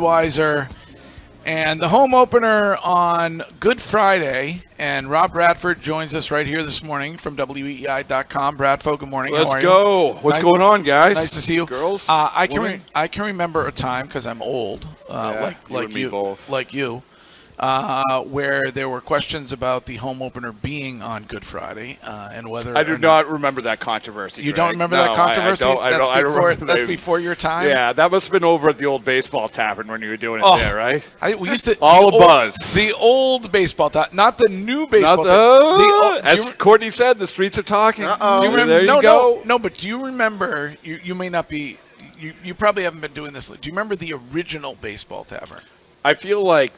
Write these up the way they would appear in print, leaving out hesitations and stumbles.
Weiser, and the home opener on Good Friday. And Rob Bradford joins us right here this morning from WEEI.com. Bradfo, good morning. Let's go. What's going on, guys? Nice to see you, girls. I can remember a time because I'm old, like you, where there were questions about the home opener being on Good Friday and whether I do not remember that controversy. You don't remember that controversy? I don't. That's before your time. Yeah, that must have been over at the old baseball tavern when you were doing it there, right? We used to buzz. The old baseball tavern, not the new baseball tavern. As Courtney said, the streets are talking. There you go. No, but do you remember? You may not be. You probably haven't been doing this. Do you remember the original baseball tavern? I feel like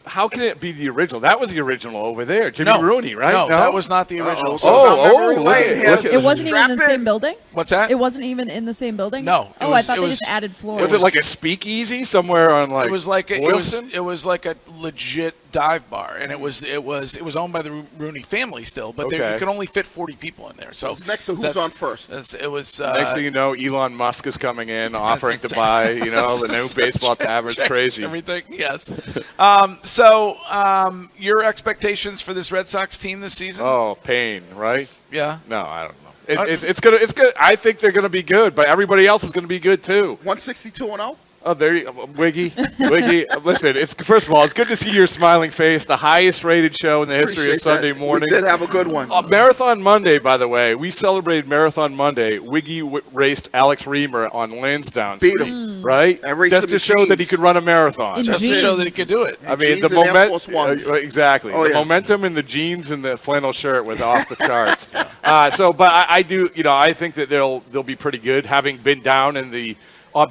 how can it be the original? That was the original over there. Jimmy Rooney, right? No, that was not the original. It wasn't even in the same building? What's that? It wasn't even in the same building? No. I thought they just added floors. Was it like a speakeasy somewhere on It was like it was like a legit dive bar, and it was owned by the Rooney family still, but you could only fit 40 people in there. So next to who's on first? It was next thing you know, Elon Musk is coming in offering to buy the new baseball tavern. It's crazy. Everything, yes. So your expectations for this Red Sox team this season? Oh, pain, right? Yeah. No, I don't know. It's good. I think they're gonna be good, but everybody else is gonna be good too. 162-0. Oh, there you go. Wiggy. Listen, first of all, it's good to see your smiling face, the highest rated show in the history of Sunday morning. We did have a good one. Marathon Monday, by the way. We celebrated Marathon Monday. Wiggy raced Alex Reamer on Lansdowne Street, right? Just to show that he could run a marathon. Just to show that he could do it. I mean, the momentum. Exactly. The momentum in the jeans and the flannel shirt was off the charts. But I do, I think that they'll be pretty good, having been down in the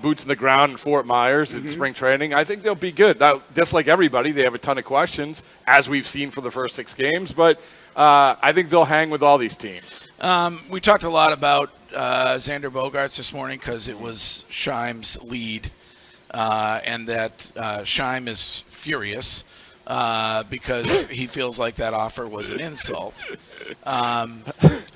boots in the ground in Fort Myers in spring training. I think they'll be good. Now, just like everybody, they have a ton of questions, as we've seen for the first 6 games, but I think they'll hang with all these teams. We talked a lot about Xander Bogaerts this morning because it was Scheim's lead, and that Scheim is furious because he feels like that offer was an insult.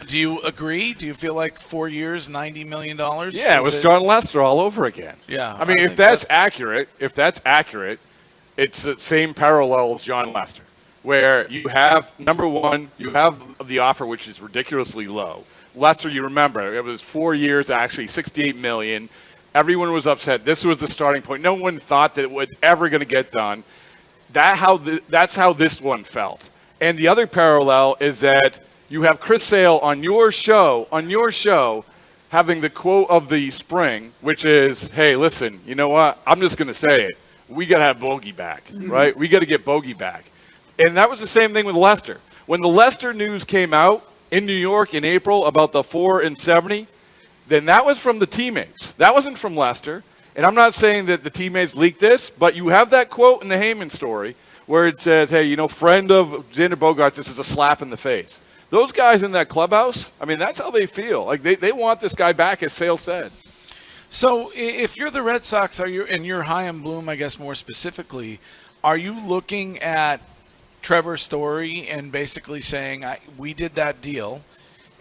Do you agree? Do you feel like 4 years, $90 million? Yeah, it was John Lester all over again. Yeah. I mean, if that's accurate, it's the same parallel as John Lester, where you have, number one, you have the offer, which is ridiculously low. Lester, you remember, it was 4 years, actually, $68 million. Everyone was upset. This was the starting point. No one thought that it was ever going to get done. That's how this one felt. And the other parallel is that you have Chris Sale on your show, having the quote of the spring, which is, hey, listen, you know what? I'm just going to say it. We got to have Bogey back, right? We got to get Bogey back. And that was the same thing with Lester. When the Lester news came out in New York in April about the 4-70, then that was from the teammates. That wasn't from Lester. And I'm not saying that the teammates leaked this, but you have that quote in the Heyman story where it says, hey, friend of Xander Bogaerts, this is a slap in the face. Those guys in that clubhouse, I mean, that's how they feel. Like they want this guy back, as Sale said. So if you're the Red Sox, and you're Chaim Bloom, I guess more specifically, are you looking at Trevor's story and basically saying, we did that deal,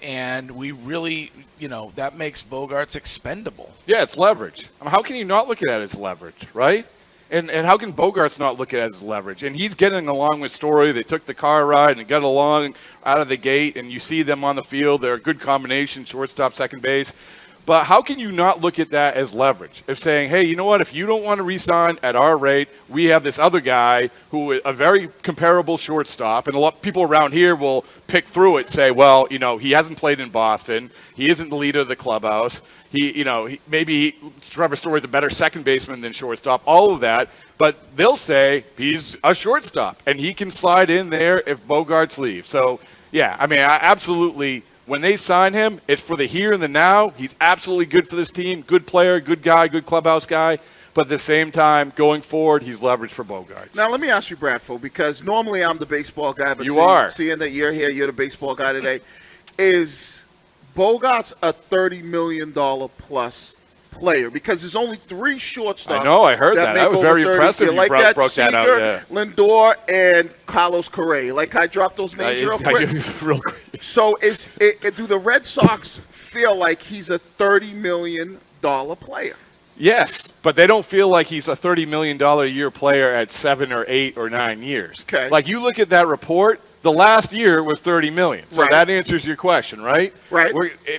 and we really, that makes Bogaerts expendable? Yeah, it's leverage. I mean, how can you not look at it as leverage, right? And how can Bogaerts not look at it as leverage? And he's getting along with Story. They took the car ride and got along out of the gate, and you see them on the field. They're a good combination, shortstop, second base. But how can you not look at that as leverage? Of saying, hey, you know what? If you don't want to re-sign at our rate, we have this other guy who is a very comparable shortstop, and a lot of people around here will pick through it, say, well, he hasn't played in Boston. He isn't the leader of the clubhouse. Maybe Trevor Story's a better second baseman than shortstop, all of that. But they'll say he's a shortstop, and he can slide in there if Bogaerts leaves. So, yeah, I mean, absolutely. When they sign him, it's for the here and the now. He's absolutely good for this team, good player, good guy, good clubhouse guy. But at the same time, going forward, he's leveraged for Bogaerts. Now, let me ask you, Bradfo, because normally I'm the baseball guy. But seeing that you're here, you're the baseball guy today. Is Bogaerts a $30 million plus player? Because there's only 3 shortstops. I know, I heard that. That was very impressive. You like broke that out. Yeah. Lindor and Carlos Correa. Like, I dropped those names real quick. Real quick. So do the Red Sox feel like he's a $30 million player? Yes, but they don't feel like he's a $30 million a year player at 7 or 8 or 9 years. Okay. Like you look at that report, the last year was $30 million. So Right. that answers your question, right? Right.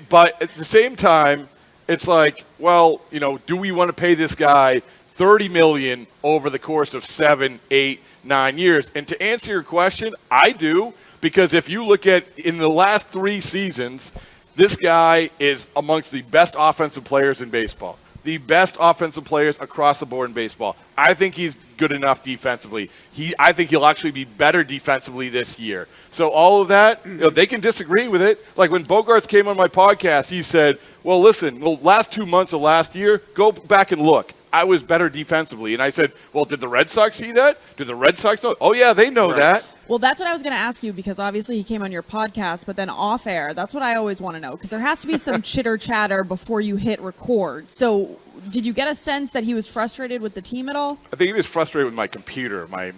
But at the same time, it's like, well, do we want to pay this guy $30 million over the course of 7, 8, 9 years? And to answer your question, I do, because if you look at in the last 3 seasons, this guy is amongst the best offensive players in baseball. The best offensive players across the board in baseball. I think he's good enough defensively. I think he'll actually be better defensively this year. So all of that, they can disagree with it. Like when Bogaerts came on my podcast, he said, well, listen, last 2 months of last year, go back and look. I was better defensively. And I said, well, did the Red Sox see that? Did the Red Sox know? Oh, yeah, they know that. Well, that's what I was going to ask you, because obviously he came on your podcast, but then off air, that's what I always want to know, because there has to be some chitter chatter before you hit record. So did you get a sense that he was frustrated with the team at all? I think he was frustrated with my computer, my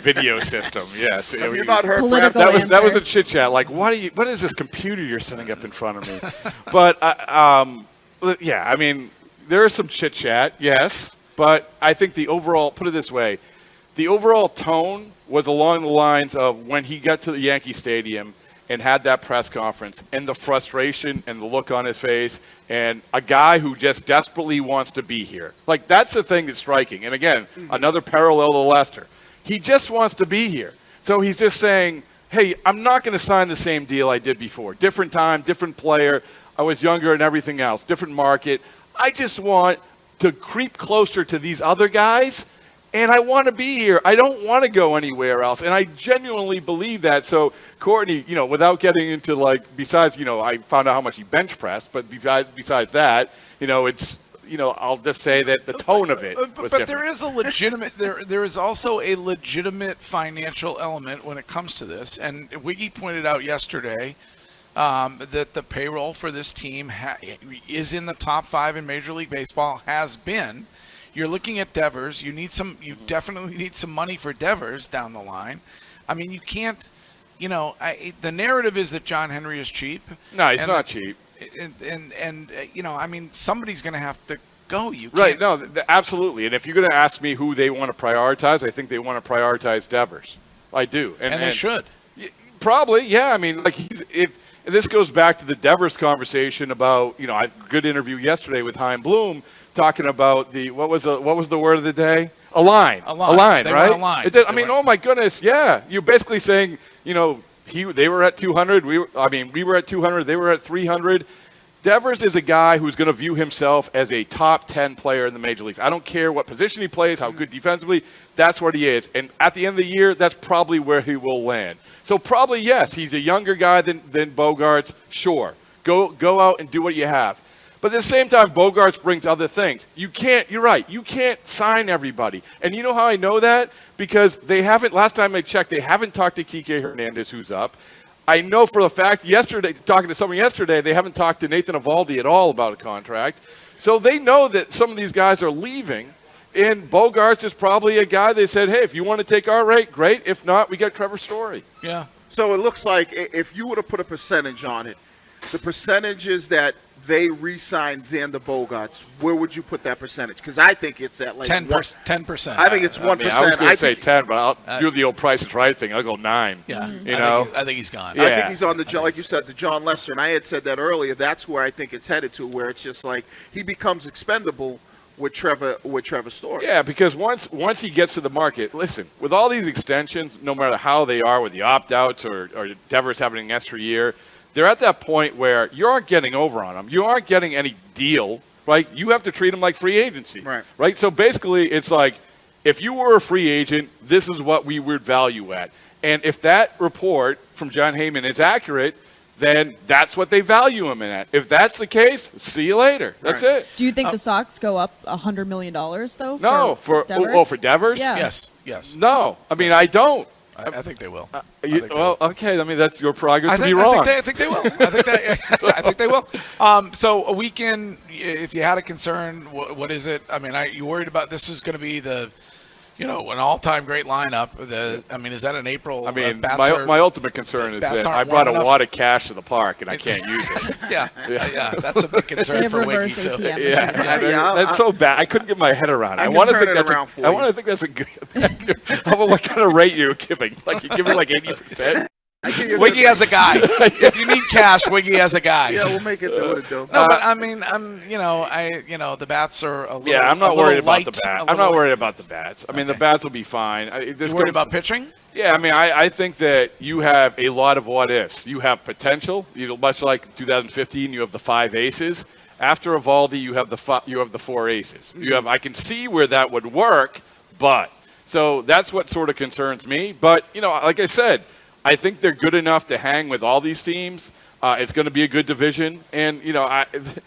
video system. Yes. Have you not heard Political that was a chit chat. Like, what is this computer you're setting up in front of me? But yeah, I mean, there is some chit chat, yes, but I think the overall, put it this way, the overall tone was along the lines of when he got to the Yankee Stadium and had that press conference and the frustration and the look on his face and a guy who just desperately wants to be here. Like, that's the thing that's striking. And again, another parallel to Lester. He just wants to be here. So he's just saying, hey, I'm not going to sign the same deal I did before. Different time, different player. I was younger and everything else. Different market. I just want to creep closer to these other guys, and I want to be here. I don't want to go anywhere else, and I genuinely believe that. So, Courtney, without getting into, besides, I found out how much he bench pressed, but besides that, it's, I'll just say that the tone of it was different. There is a legitimate, there is also a legitimate financial element when it comes to this, and WEEI pointed out yesterday that the payroll for this team is in the top 5 in Major League Baseball, has been. You're looking at Devers. You definitely need some money for Devers down the line. I mean, you can't, the narrative is that John Henry is cheap. No, he's not cheap. And I mean, somebody's going to have to go. Right, no, absolutely. And if you're going to ask me who they want to prioritize, I think they want to prioritize Devers. I do. And they should. Probably, yeah. I mean, if this goes back to the Devers conversation about, a good interview yesterday with Chaim Bloom, talking about what was the word of the day? A line, they right? Were a line. Oh my goodness, yeah. You're basically saying, they were at 200. We were at 200. They were at 300. Devers is a guy who's going to view himself as a top 10 player in the major leagues. I don't care what position he plays, how good defensively. That's what he is. And at the end of the year, that's probably where he will land. So probably, yes, he's a younger guy than Bogaerts. Sure. Go out and do what you have. But at the same time, Bogaerts brings other things. You're right, you can't sign everybody. And you know how I know that? Because last time I checked, they haven't talked to Kike Hernandez, who's up. I know for a fact, talking to someone yesterday, they haven't talked to Nathan Eovaldi at all about a contract. So they know that some of these guys are leaving. And Bogaerts is probably a guy they said, hey, if you want to take our rate, great. If not, we got Trevor Story. Yeah. So it looks like if you were to put a percentage on it, the percentages that they re-signed Xander Bogaerts, where would you put that percentage? Because I think it's at 10%. I think it's 1%. I was going to say 10, but I'll do the old Price is Right thing. I'll go 9. Yeah, I think he's gone. Yeah. I think he's on like you said, the John Lester, and I had said that earlier. That's where I think it's headed to, where it's just like he becomes expendable with Trevor Story. Yeah, because once he gets to the market, listen, with all these extensions, no matter how they are, with the opt-outs or Devers having an extra year, they're at that point where you aren't getting over on them. You aren't getting any deal, right? You have to treat them like free agency, right? So basically, it's like, if you were a free agent, this is what we would value at. And if that report from John Heyman is accurate, then that's what they value him in at. If that's the case, see you later. That's it. Do you think the Sox go up $100 million, though? No. For Devers? For Devers? Yeah. Yes. No. I mean, I don't. I think they will. Okay. I mean, that's your prerogative to be wrong. I think they will. I think they will. So a weekend, if you had a concern, what is it? I mean, you worried about this is going to be the an all-time great lineup. Is that an April? My ultimate concern is that I brought a lot of cash to the park and I can't use it. yeah, that's a big concern for Wiggy too. That's so bad. I couldn't get my head around it. I want to think that's a good. What kind of rate you're giving? Like you're giving like 80%. Wiggy has a guy. If you need cash, Wiggy has a guy. Yeah, we'll make it do. No, but the bats are a little. Yeah, I'm not worried about the bats. I'm not worried about the bats. Okay. The bats will be fine. You worried about pitching? Yeah, I think that you have a lot of what ifs. You have potential. Much like 2015, you have the 5 aces. After Evaldi, you have the 4 aces. Mm-hmm. I can see where that would work, but so that's what sort of concerns me. But like I said, I think they're good enough to hang with all these teams. It's going to be a good division. And, the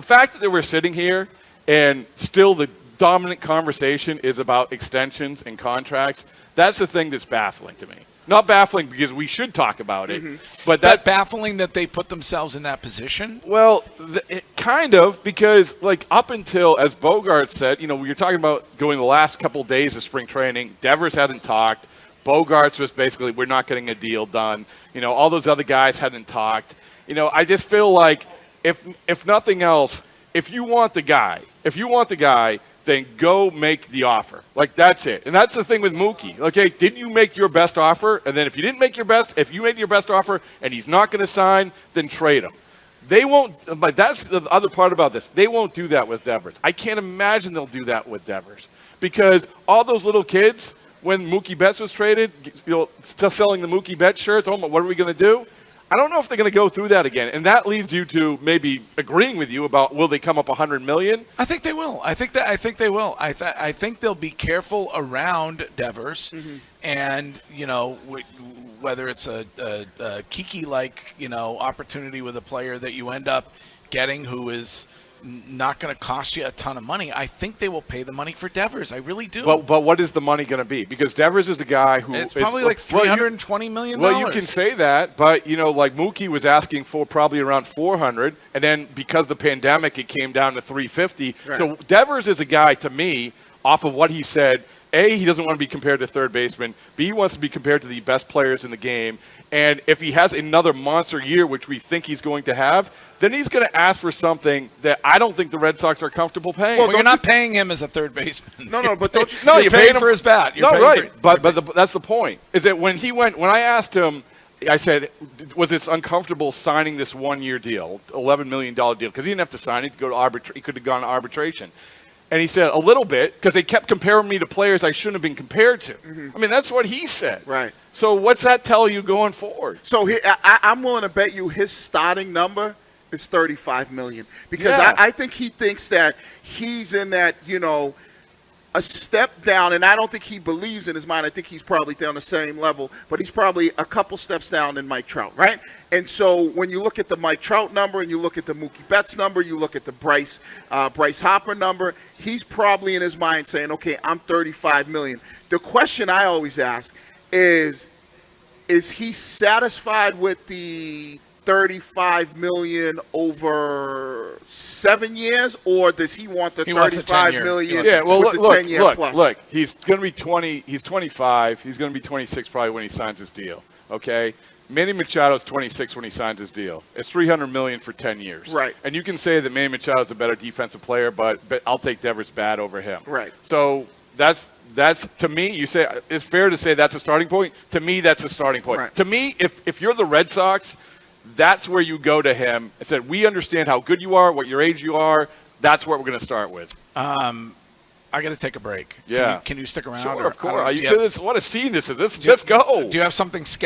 fact that we're sitting here and still the dominant conversation is about extensions and contracts, that's the thing that's baffling to me. Not baffling because we should talk about it, but that's baffling that they put themselves in that position. Well, kind of, because up until, as Bogaerts said, we were talking about going the last couple of days of spring training. Devers hadn't talked. Bogaerts was basically, we're not getting a deal done. All those other guys hadn't talked. I just feel like if nothing else, if you want the guy, then go make the offer. That's it. And that's the thing with Mookie. Okay, didn't you make your best offer? And then if you made your best offer and he's not going to sign, then trade him. They won't, but that's the other part about this. They won't do that with Devers. I can't imagine they'll do that with Devers because all those little kids, when Mookie Betts was traded, still selling the Mookie Betts shirts, what are we going to do? I don't know if they're going to go through that again. And that leads you to maybe agreeing with you about will they come up $100 million? I think they will. I think they will. I think they'll be careful around Devers, and whether it's a Kiki-like opportunity with a player that you end up getting who is not going to cost you a ton of money. I think they will pay the money for Devers. I really do. But what is the money going to be? Because Devers is the guy who it's probably like $320 million. Well, you can say that, but like Mookie was asking for probably around $400, and then because of the pandemic, it came down to $350. Right. So Devers is a guy to me, off of what he said. A, he doesn't want to be compared to third baseman. B, he wants to be compared to the best players in the game. And if he has another monster year, which we think he's going to have, then he's going to ask for something that I don't think the Red Sox are comfortable paying. Well, you're not paying him as a third baseman. No, but don't you? No, you're paying for his bat. No, right. But that's the point. Is that when I asked him, I said, was this uncomfortable signing this 1-year deal, $11 million deal? Because he didn't have to sign it to go to he could have gone to arbitration. And he said, a little bit, because they kept comparing me to players I shouldn't have been compared to. That's what he said. Right. So what's that tell you going forward? So I'm willing to bet you his starting number is $35 million. Because I think he thinks that he's in that, a step down, and I don't think he believes in his mind. I think he's probably down the same level, but he's probably a couple steps down than Mike Trout, right? And so when you look at the Mike Trout number and you look at the Mookie Betts number, you look at the Bryce Harper number, he's probably in his mind saying, okay, I'm $35 million. The question I always ask is he satisfied with the $35 million over 7 years, or does he want the $35 million? Yeah, well, with the 10-year plus? Look, he's going to be 20. He's 25. He's going to be 26 probably when he signs his deal. Okay, Manny Machado's 26 when he signs his deal. It's $300 million for 10 years. Right. And you can say that Manny Machado's a better defensive player, but I'll take Devers' bat over him. Right. So that's to me. You say it's fair to say that's a starting point. To me, that's a starting point. Right. To me, if you're the Red Sox, that's where you go to him and said, we understand how good you are, what your age you are. That's what we're going to start with. I got to take a break. Yeah. Can you stick around? Sure, of course. What a scene this is. Let's go. Do you have something scheduled?